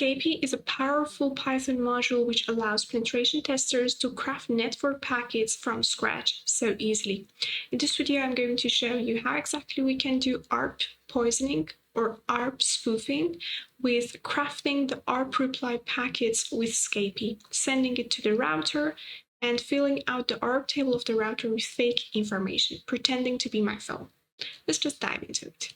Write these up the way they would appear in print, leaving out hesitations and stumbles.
Scapy is a powerful Python module which allows penetration testers to craft network packets from scratch so easily. In this video, I'm going to show you how exactly we can do ARP poisoning or ARP spoofing with crafting the ARP reply packets with Scapy, sending it to the router, and filling out the ARP table of the router with fake information, pretending to be my phone. Let's just dive into it.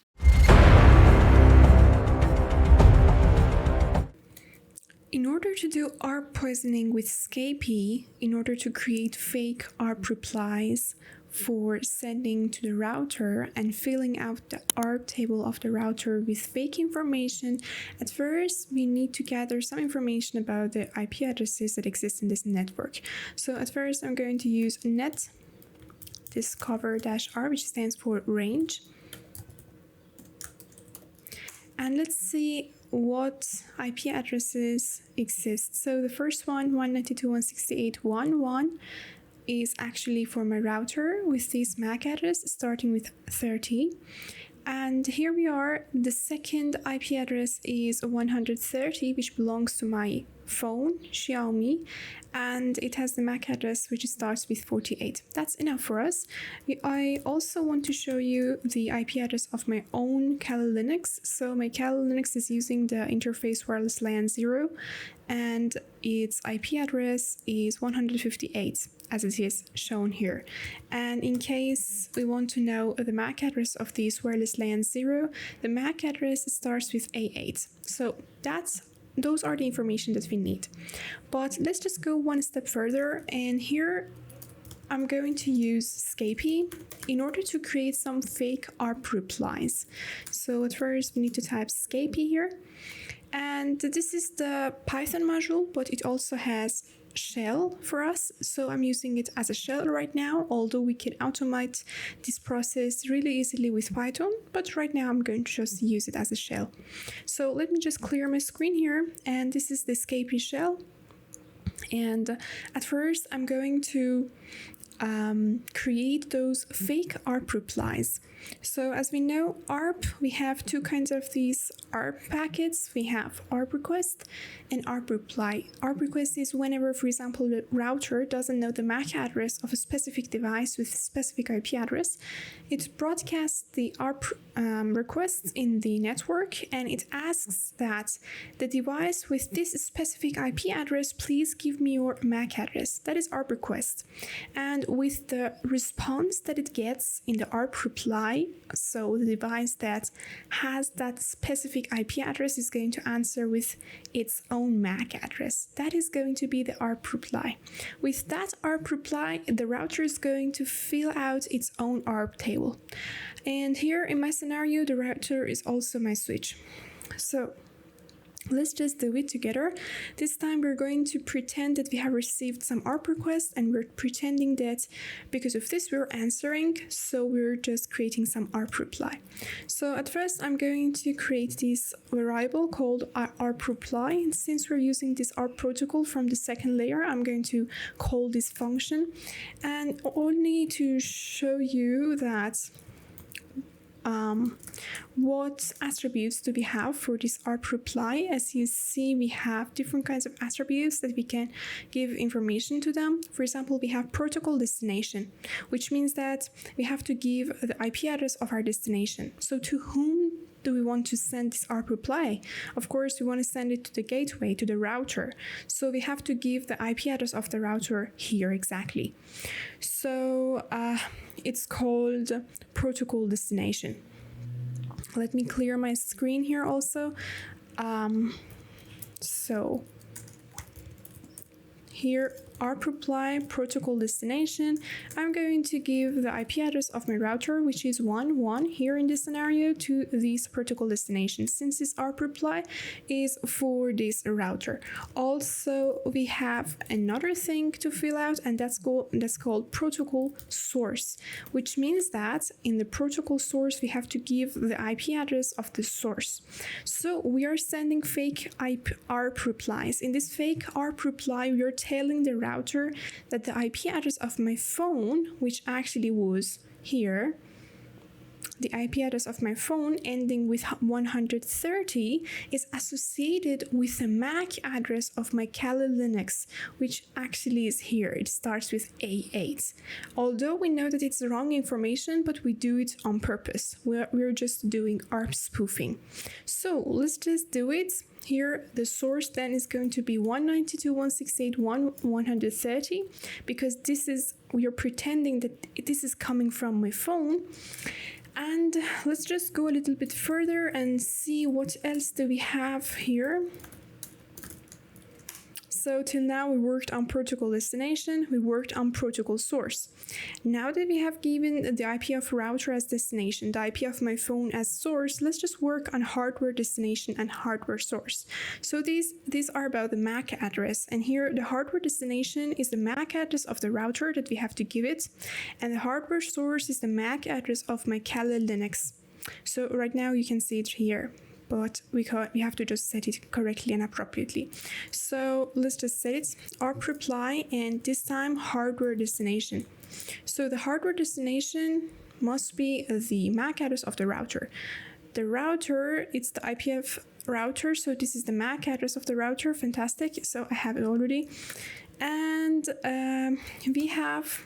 In order to do ARP poisoning with Scapy, in order to create fake ARP replies for sending to the router and filling out the ARP table of the router with fake information, at first we need to gather some information about the IP addresses that exist in this network. So at first I'm going to use net discover-r, which stands for range. And let's see what IP addresses exist. So the first one, 192.168.1.1, is actually for my router with this MAC address starting with 30. And here we are, the second IP address is 130, which belongs to my phone, Xiaomi, and it has the MAC address which starts with 48. That's enough for us. I also want to show you the IP address of my own Kali Linux. So my Kali Linux is using the interface wireless LAN 0, and its IP address is 158, as it is shown here. And in case we want to know the MAC address of this wireless LAN 0, the MAC address starts with A8. So those are the information that we need. But let's just go one step further, and here I'm going to use Scapy in order to create some fake ARP replies. So at first we need to type Scapy here, and this is the Python module, but it also has shell for us, so I'm using it as a shell right now, although we can automate this process really easily with Python, but right now I'm going to just use it as a shell. So let me just clear my screen here, and this is the Scapy shell. And at first I'm going to create those fake ARP replies. So as we know, ARP, we have two kinds of these ARP packets. We have ARP request and ARP reply. ARP request is whenever, for example, the router doesn't know the MAC address of a specific device with a specific IP address. It broadcasts the ARP requests in the network, and it asks that the device with this specific IP address, please give me your MAC address. That is ARP request. And with the response that it gets in the ARP reply, so the device that has that specific IP address is going to answer with its own MAC address. That is going to be the ARP reply. With that ARP reply, the router is going to fill out its own ARP table. And here in my scenario, the router is also my switch. So let's just do it together. This time we're going to pretend that we have received some ARP requests, and we're pretending that because of this we're answering, so we're just creating some ARP reply. So at first I'm going to create this variable called ARP reply, and since we're using this ARP protocol from the second layer, I'm going to call this function, and only to show you that what attributes do we have for this ARP reply. As you see, we have different kinds of attributes that we can give information to them. For example, we have protocol destination, which means that we have to give the IP address of our destination. So to whom do we want to send this ARP reply? Of course, we want to send it to the gateway, to the router. So we have to give the IP address of the router here exactly. So it's called protocol destination. Let me clear my screen here also. So here, ARP reply protocol destination, I'm going to give the IP address of my router, which is 1.1 here in this scenario, to this protocol destination, since this ARP reply is for this router. Also, we have another thing to fill out, and that's called protocol source, which means that in the protocol source we have to give the IP address of the source. So we are sending fake ARP replies. In this fake ARP reply, we are telling the router that the IP address of my phone, which actually was here, the IP address of my phone ending with 130 is associated with the MAC address of my Kali Linux, which actually is here. It starts with A8. Although we know that it's wrong information, but we do it on purpose. We're just doing ARP spoofing. So let's just do it. Here, the source then is going to be 192.168.130 because we are pretending that this is coming from my phone. And let's just go a little bit further and see what else do we have here. So till now we worked on protocol destination, we worked on protocol source. Now that we have given the IP of router as destination, the IP of my phone as source, let's just work on hardware destination and hardware source. So these are about the MAC address, and here the hardware destination is the MAC address of the router that we have to give it, and the hardware source is the MAC address of my Kali Linux. So right now you can see it here, but we have to just set it correctly and appropriately. So let's just set it ARP reply, and this time hardware destination. So the hardware destination must be the MAC address of the router. The router, it's the IP of router, so this is the MAC address of the router. Fantastic. So I have it already. And we have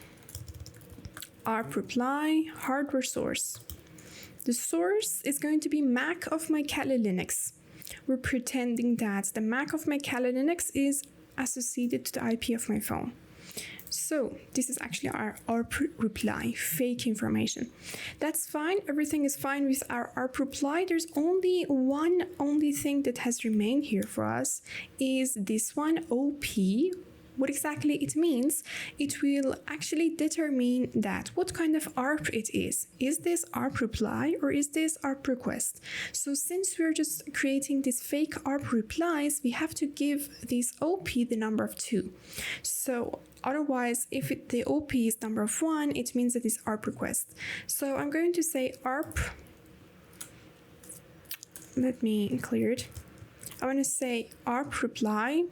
ARP reply, hardware source. The source is going to be MAC of my Kali Linux. We're pretending that the MAC of my Kali Linux is associated to the IP of my phone. So this is actually our ARP reply, fake information. That's fine, everything is fine with our ARP reply. There's only thing that has remained here for us is this one, OP. What exactly it means, it will actually determine that what kind of ARP it is. Is this ARP reply or is this ARP request? So since we're just creating these fake ARP replies, we have to give this OP the number of 2. So otherwise, if the OP is number of 1, it means that it's ARP request. So I'm going to say ARP, let me clear it. I want to say ARP reply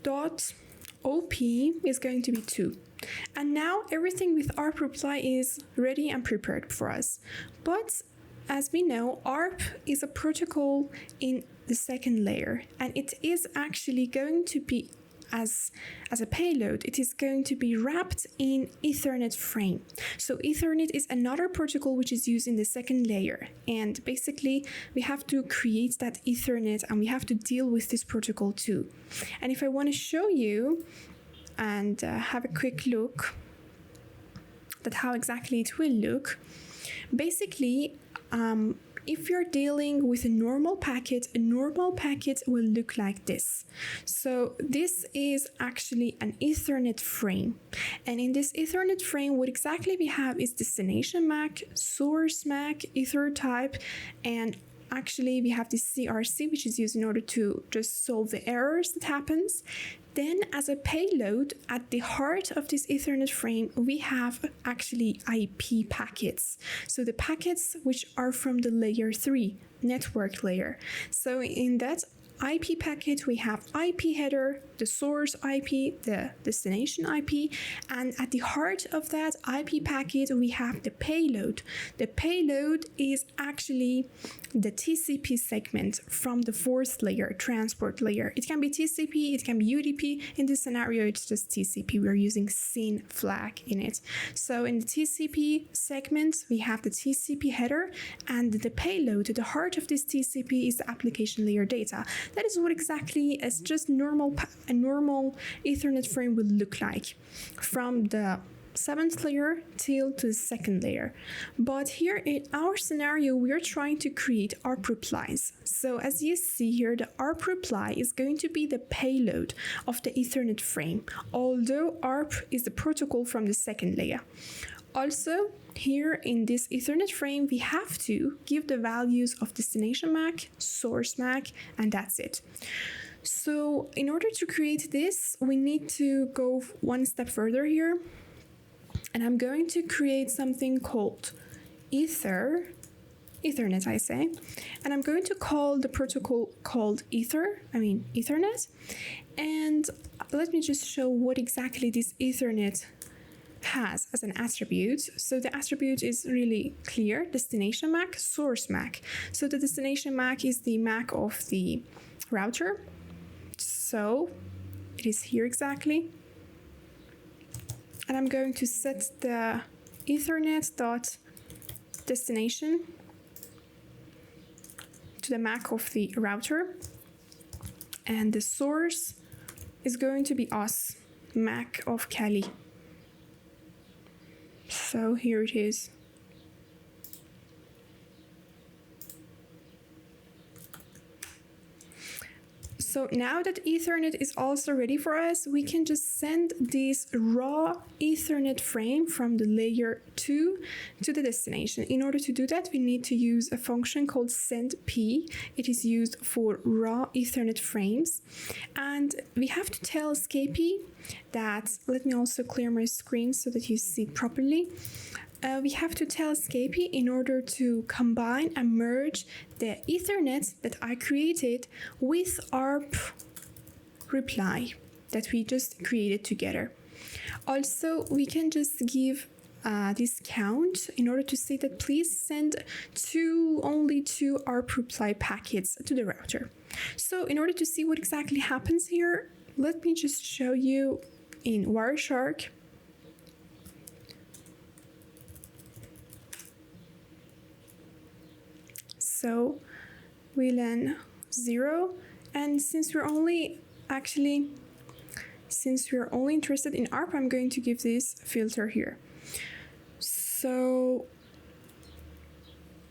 dot OP is going to be 2. And now everything with ARP reply is ready and prepared for us. But as we know, ARP is a protocol in the second layer, and it is actually going to be as a payload, it is going to be wrapped in Ethernet frame. So Ethernet is another protocol which is used in the second layer, and basically we have to create that Ethernet and we have to deal with this protocol too. And if I want to show you and have a quick look at how exactly it will look, basically if you're dealing with a normal packet will look like this. So this is actually an Ethernet frame. And in this Ethernet frame, what exactly we have is destination MAC, source MAC, ether type, and actually we have this CRC, which is used in order to just solve the errors that happens. Then as a payload, at the heart of this Ethernet frame, we have actually IP packets. So the packets which are from the layer 3 network layer. So in that IP packet, we have IP header, the source IP, the destination IP, and at the heart of that IP packet, we have the payload. The payload is actually the TCP segment from the 4th layer, transport layer. It can be TCP, it can be UDP. In this scenario, it's just TCP. We're using SYN flag in it. So in the TCP segment, we have the TCP header, and the payload, the heart of this TCP is the application layer data. That is what exactly as just a normal Ethernet frame would look like from the 7th layer till to the 2nd layer. But here in our scenario, we are trying to create ARP replies. So as you see here, the ARP reply is going to be the payload of the Ethernet frame, although ARP is the protocol from the 2nd layer. Also, here in this Ethernet frame, we have to give the values of destination MAC, source MAC, and that's it. So in order to create this, we need to go one step further here. And I'm going to create something called Ethernet, I say. And I'm going to call the protocol called Ethernet. And let me just show what exactly this Ethernet has as an attribute. So the attribute is really clear: destination MAC, source MAC. So the destination MAC is the MAC of the router. So it is here exactly. And I'm going to set the Ethernet dot destination to the MAC of the router. And the source is going to be us, MAC of Cali. So here it is. So now that Ethernet is also ready for us, we can just send this raw Ethernet frame from the layer 2 to the destination. In order to do that, we need to use a function called sendp. It is used for raw Ethernet frames. And we have to tell Scapy that, let me also clear my screen so that you see it properly. We have to tell Scapy in order to combine and merge the Ethernet that I created with ARP reply that we just created together. Also, we can just give this count in order to say that please send only two ARP reply packets to the router. So in order to see what exactly happens here, let me just show you in Wireshark. So VLAN 0, and since we're only interested in ARP, I'm going to give this filter here. So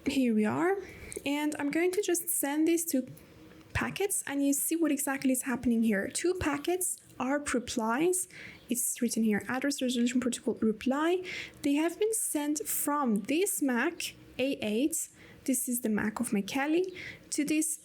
here we are, and I'm going to just send these two packets, and you see what exactly is happening here. Two packets, ARP replies. It's written here, address resolution protocol reply. They have been sent from this MAC A8. This is the MAC of my Cali to this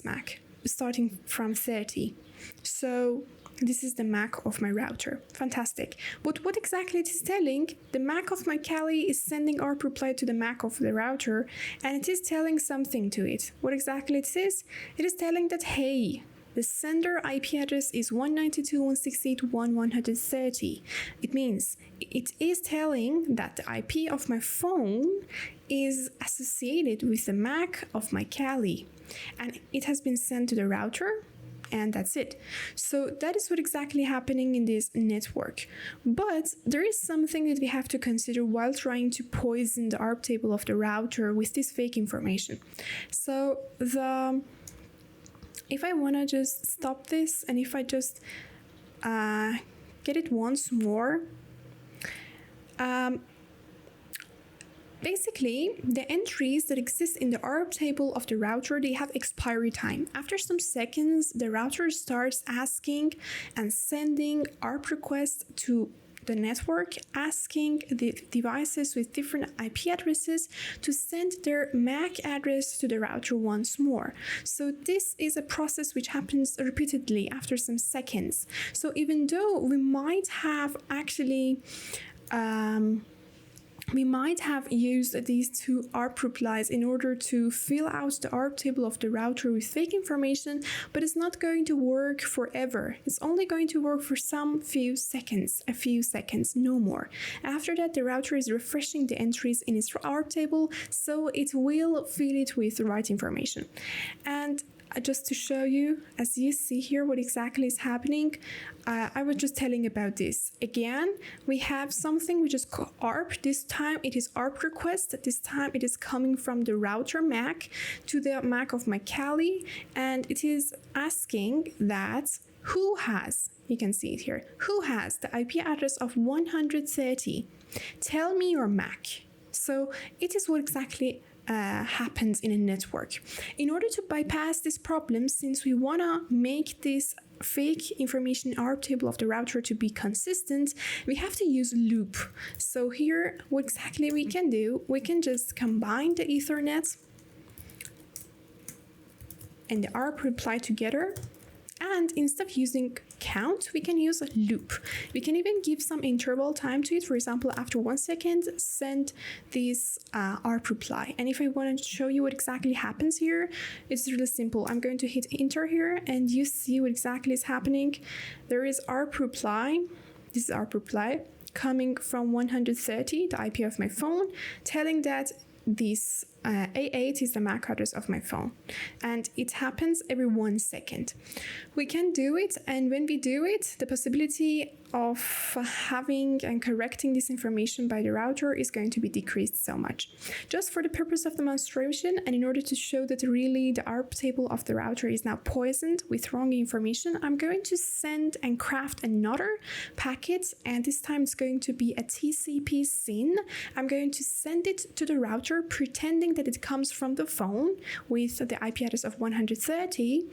MAC, starting from 30. So this is the MAC of my router. Fantastic. But what exactly it is telling, the MAC of my Cali is sending ARP reply to the MAC of the router, and it is telling something to it. What exactly it is? It is telling that, hey, the sender IP address is 192.168.130. It means it is telling that the IP of my phone is associated with the MAC of my Cali, and it has been sent to the router, and that's it. So that is what exactly happening in this network. But there is something that we have to consider while trying to poison the ARP table of the router with this fake information. So if I want to just stop this, and if I just get it once more, basically, the entries that exist in the ARP table of the router, they have expiry time. After some seconds, the router starts asking and sending ARP requests to the network, asking the devices with different IP addresses to send their MAC address to the router once more. So this is a process which happens repeatedly after some seconds. So even though we might have used these two ARP replies in order to fill out the ARP table of the router with fake information, but it's not going to work forever. It's only going to work for a few seconds, no more. After that, the router is refreshing the entries in its ARP table, so it will fill it with the right information. And just to show you, as you see here, what exactly is happening, I was just telling about this. Again, we have something which is called ARP. This time it is ARP request. This time it is coming from the router MAC to the MAC of my Cali, and it is asking that who has, you can see it here, who has the IP address of 130? Tell me your MAC. So it is what exactly happens in a network. In order to bypass this problem, since we want to make this fake information ARP table of the router to be consistent, we have to use loop. So here, what exactly we can do, we can just combine the Ethernet and the ARP reply together, and instead of using count, we can use a loop. We can even give some interval time to it. For example, after 1 second, send this ARP reply. And if I want to show you what exactly happens here, it's really simple. I'm going to hit enter here, and you see what exactly is happening. There is ARP reply. This is ARP reply coming from 130, the IP of my phone, telling that this A8 is the MAC address of my phone, and it happens every 1 second. We can do it, and when we do it, the possibility of having and correcting this information by the router is going to be decreased so much. Just for the purpose of demonstration, and in order to show that really the ARP table of the router is now poisoned with wrong information, I'm going to send and craft another packet, and this time it's going to be a TCP SYN. I'm going to send it to the router, pretending that it comes from the phone with the IP address of 130,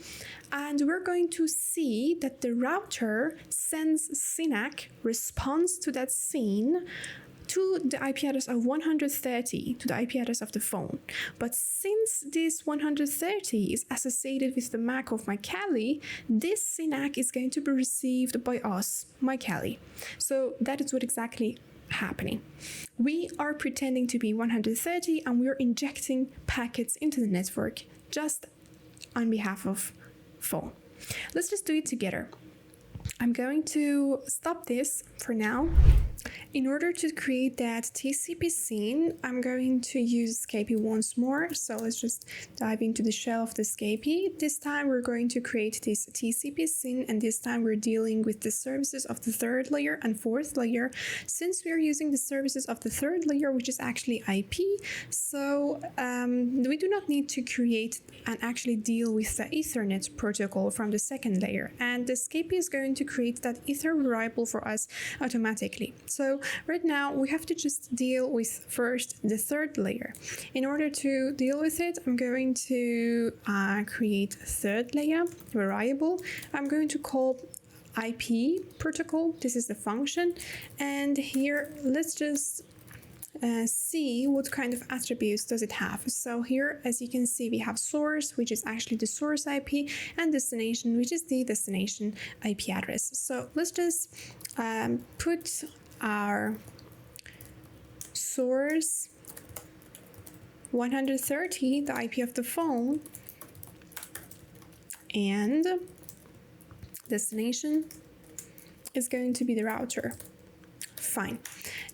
and we're going to see that the router sends SYNAC, responds to that SYN to the IP address of 130, to the IP address of the phone. But since this 130 is associated with the MAC of my Kali, this SYNAC is going to be received by us, my Kali. So that is what exactly happening. We are pretending to be 130 and we're injecting packets into the network just on behalf of phone. Let's just do it together. I'm going to stop this for now. In order to create that TCP SYN, I'm going to use Scapy once more. So let's just dive into the shell of the Scapy. This time we're going to create this TCP SYN, and this time we're dealing with the services of the third layer and fourth layer. Since we're using the services of the third layer, which is actually IP, so we do not need to create and actually deal with the Ethernet protocol from the second layer. And the Scapy is going to create that Ether variable for us automatically. So right now we have to just deal with first the third layer. In order to deal with it, I'm going to create a third layer variable. I'm going to call IP protocol. This is the function, and here let's just see what kind of attributes does it have. So here, as you can see, we have source, which is actually the source IP, and destination, which is the destination IP address. So let's just put our source 130, the IP of the phone, and destination is going to be the router. Fine.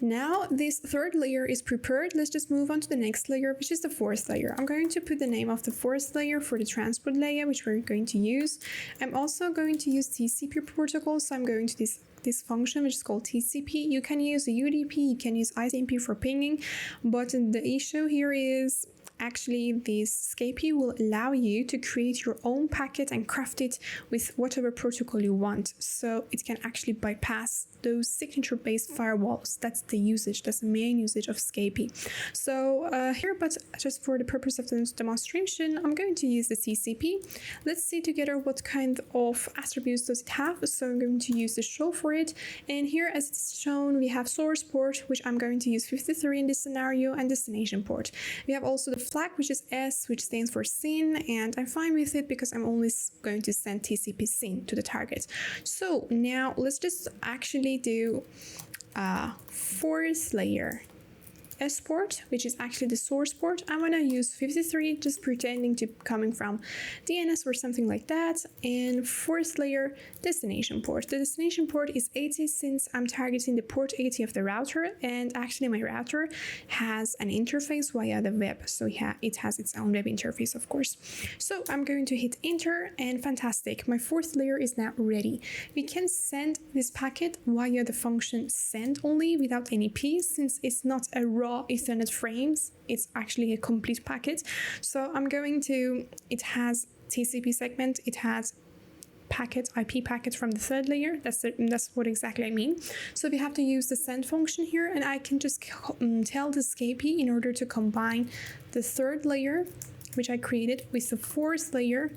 Now this third layer is prepared. Let's just move on to the next layer, which is the fourth layer. I'm going to put the name of the fourth layer for the transport layer, which we're going to use. I'm also going to use TCP protocol, so I'm going to this function, which is called TCP. You can use the UDP, you can use ICMP for pinging, but the issue here is actually this Scapy will allow you to create your own packet and craft it with whatever protocol you want. So it can actually bypass those signature-based firewalls. That's the usage, that's the main usage of Scapy. So here, but just for the purpose of this demonstration, I'm going to use the TCP. Let's see together what kind of attributes does it have. So I'm going to use the show for it. And here, as it's shown, we have source port, which I'm going to use 53 in this scenario, and destination port. We have also the flag, which is S, which stands for SYN, and I'm fine with it because I'm only going to send TCP SYN to the target. So now let's just actually do a fourth layer S port, which is actually the source port. I'm gonna use 53, just pretending to coming from DNS or something like that. And fourth layer, destination port. The destination port is 80 since I'm targeting the port 80 of the router, and actually my router has an interface via the web. So yeah, it has its own web interface, of course. So I'm going to hit enter, and fantastic. My fourth layer is now ready. We can send this packet via the function send only without any P, since it's not a raw Ethernet frames, it's actually a complete packet. So I'm going to, it has TCP segment, it has packet, IP packet from the third layer. That's what exactly I mean. So we have to use the send function here, and I can just tell the Scapy in order to combine the third layer, which I created, with the fourth layer,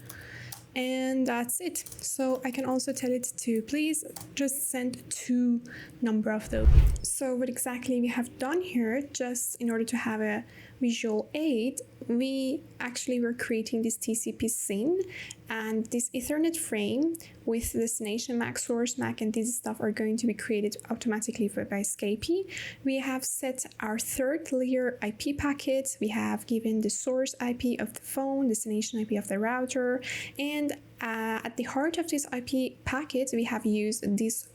and that's it. So I can also tell it to please just send 2 number of those. So what exactly we have done here, just in order to have a visual aid, we actually were creating this TCP SYN, and this Ethernet frame with destination MAC, source MAC, and this stuff are going to be created automatically by Scapy. We have set our third layer IP packet. We have given the source IP of the phone, destination IP of the router, and at the heart of this IP packet, we have used this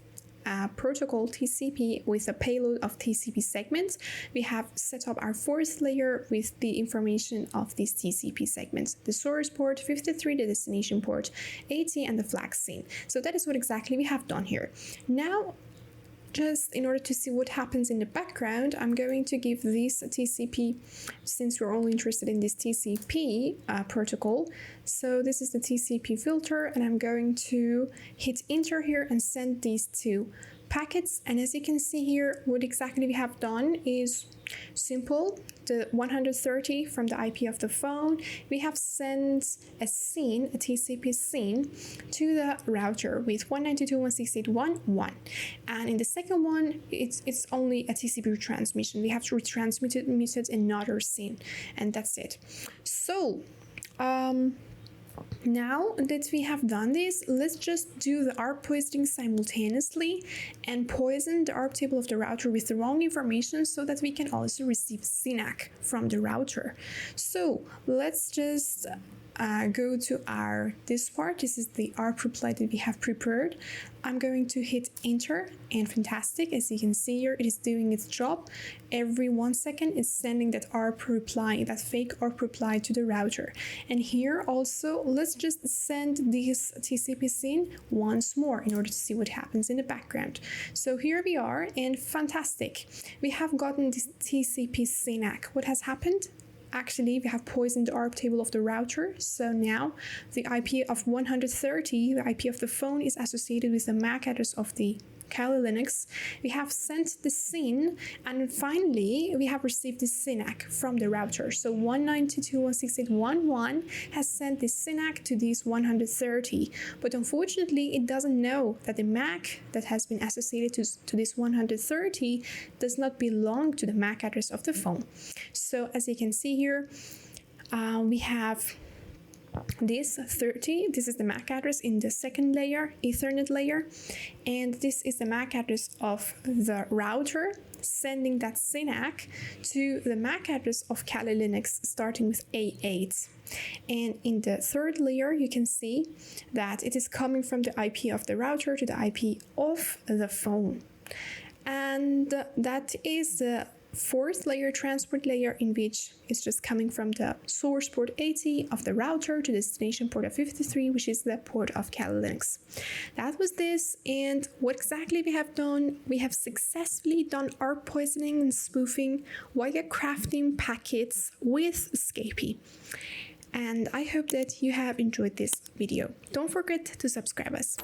a protocol TCP with a payload of TCP segments, we have set up our fourth layer with the information of these TCP segments, the source port 53, the destination port 80, and the flag SYN. So that is what exactly we have done here. Now, just in order to see what happens in the background, I'm going to give this TCP, since we're only interested in this TCP protocol. So this is the TCP filter, and I'm going to hit enter here and send these two packets. And as you can see here, what exactly we have done is simple. The 130 from the IP of the phone, we have sent a SYN, a TCP SYN, to the router with 192.168.1.1. And in the second one, it's only a TCP retransmission. We have to retransmit another SYN, and that's it. So, now that we have done this, let's just do the ARP poisoning simultaneously and poison the ARP table of the router with the wrong information so that we can also receive SYNAC from the router. So let's just go to this part. This is the ARP reply that we have prepared. I'm going to hit enter, and fantastic, as you can see here, it is doing its job. Every 1 second it's sending that ARP reply, that fake ARP reply to the router. And here also, let's just send this TCP SYN once more in order to see what happens in the background. So here we are, and fantastic, we have gotten this TCP SYNAC. What has happened? Actually, we have poisoned the ARP table of the router, so now the IP of 130, the IP of the phone, is associated with the MAC address of the Kali Linux. We have sent the SYN, and finally we have received the SYNAC from the router. So 192.168.1.1 has sent the SYNAC to this 130, but unfortunately it doesn't know that the MAC that has been associated to this 130 does not belong to the MAC address of the phone. So as you can see here, we have this 30, this is the MAC address in the second layer, Ethernet layer, and this is the MAC address of the router, sending that SYNAC to the MAC address of Kali Linux starting with A8. And in the third layer, you can see that it is coming from the IP of the router to the IP of the phone. And that is the fourth layer, transport layer, in which it's just coming from the source port 80 of the router to the destination port of 53, which is the port of Kali Linux. That was this, and what exactly we have done? We have successfully done ARP poisoning and spoofing while crafting packets with Scapy. And I hope that you have enjoyed this video. Don't forget to subscribe us.